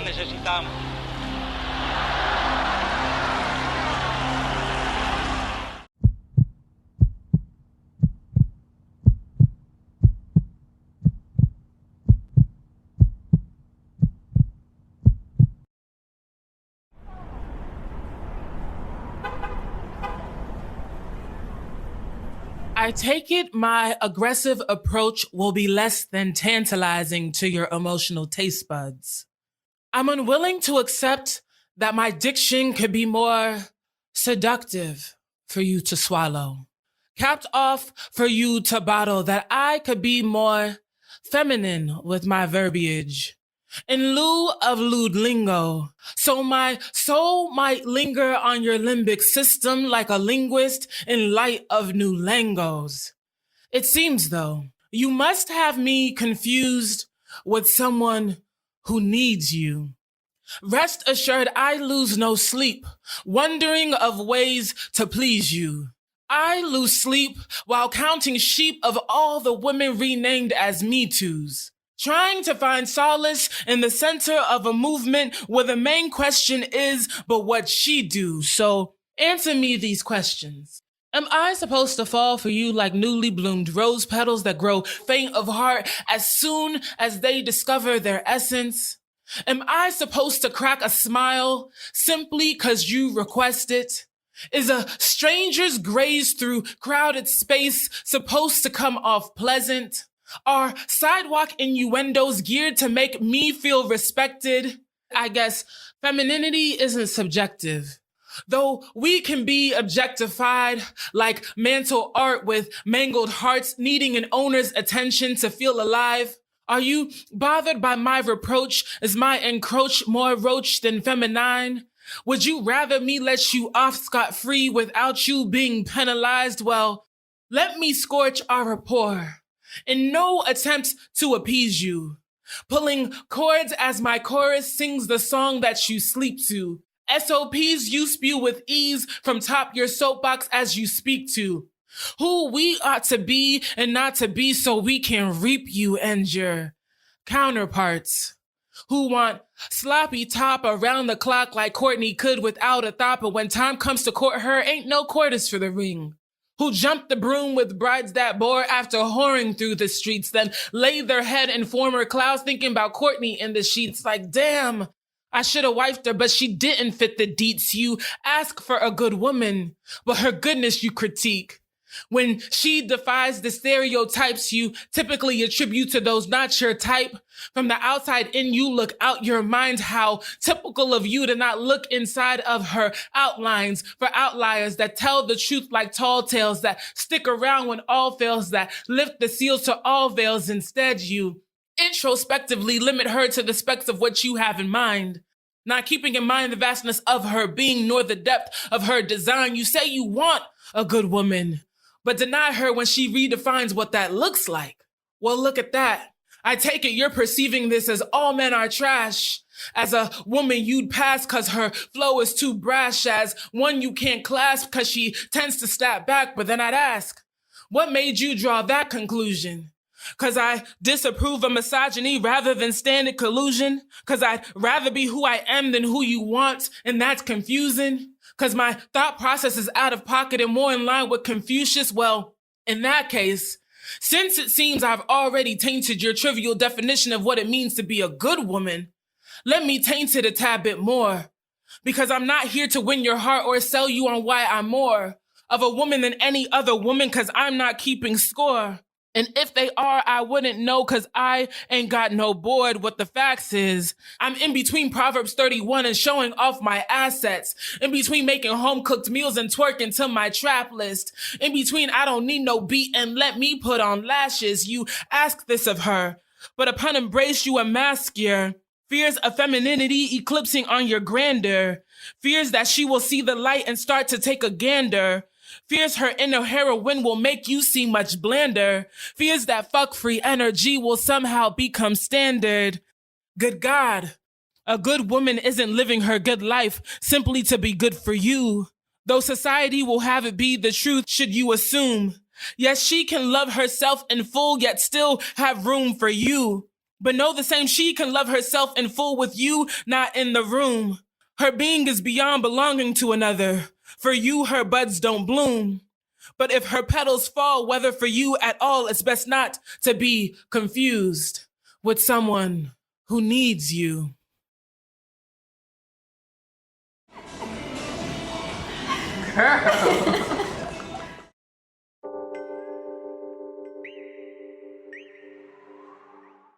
necesitamos. I take it my aggressive approach will be less than tantalizing to your emotional taste buds. I'm unwilling to accept that my diction could be more seductive for you to swallow, capped off for you to bottle, that I could be more feminine with my verbiage. In lieu of lewd lingo, so my soul might linger on your limbic system like a linguist in light of new langos. It seems, though, you must have me confused with someone who needs you. Rest assured, I lose no sleep, wondering of ways to please you. I lose sleep while counting sheep of all the women renamed as Me Too's, trying to find solace in the center of a movement where the main question is, but what she do? So answer me these questions. Am I supposed to fall for you like newly bloomed rose petals that grow faint of heart as soon as they discover their essence? Am I supposed to crack a smile simply 'cause you request it? Is a stranger's graze through crowded space supposed to come off pleasant? Are sidewalk innuendos geared to make me feel respected? I guess femininity isn't subjective, though we can be objectified like mantle art with mangled hearts needing an owner's attention to feel alive. Are you bothered by my reproach? Is my encroach more roach than feminine? Would you rather me let you off scot-free without you being penalized? Well, let me scorch our rapport in no attempt to appease you, pulling chords as my chorus sings the song that you sleep to. SOPs you spew with ease from top your soapbox as you speak to who we ought to be and not to be so we can reap you and your counterparts who want sloppy top around the clock like Courtney could without a thought, but when time comes to court her, ain't no quarters for the ring. Who jumped the broom with brides that bore after whoring through the streets, then lay their head in former clouds thinking about Courtney in the sheets like, damn, I should have wifed her, but she didn't fit the deets. You ask for a good woman, but her goodness you critique. When she defies the stereotypes you typically attribute to those not your type, from the outside in you look out your mind, how typical of you to not look inside of her outlines for outliers that tell the truth like tall tales, that stick around when all fails, that lift the seals to all veils. Instead, you introspectively limit her to the specks of what you have in mind, not keeping in mind the vastness of her being nor the depth of her design. You say you want a good woman, but deny her when she redefines what that looks like. Well, look at that. I take it you're perceiving this as all men are trash, as a woman you'd pass 'cause her flow is too brash, as one you can't clasp 'cause she tends to step back. But then I'd ask, what made you draw that conclusion? 'Cause I disapprove of misogyny rather than stand in collusion? 'Cause I'd rather be who I am than who you want, and that's confusing? 'Cause my thought process is out of pocket and more in line with Confucius? Well, in that case, since it seems I've already tainted your trivial definition of what it means to be a good woman, let me taint it a tad bit more. Because I'm not here to win your heart or sell you on why I'm more of a woman than any other woman, 'cause I'm not keeping score. And if they are, I wouldn't know 'cause I ain't got no board. What the facts is, I'm in between Proverbs 31 and showing off my assets. In between making home-cooked meals and twerking to my trap list. In between, I don't need no beat and let me put on lashes. You ask this of her, but upon embrace you unmask your fears of femininity eclipsing on your grandeur. Fears that she will see the light and start to take a gander. Fears her inner heroine will make you seem much blander. Fears that fuck-free energy will somehow become standard. Good God, a good woman isn't living her good life simply to be good for you. Though society will have it be the truth should you assume. Yes, she can love herself in full yet still have room for you. But know the same she can love herself in full with you not in the room. Her being is beyond belonging to another. For you, her buds don't bloom. But if her petals fall, whether for you at all, it's best not to be confused with someone who needs you. Girl.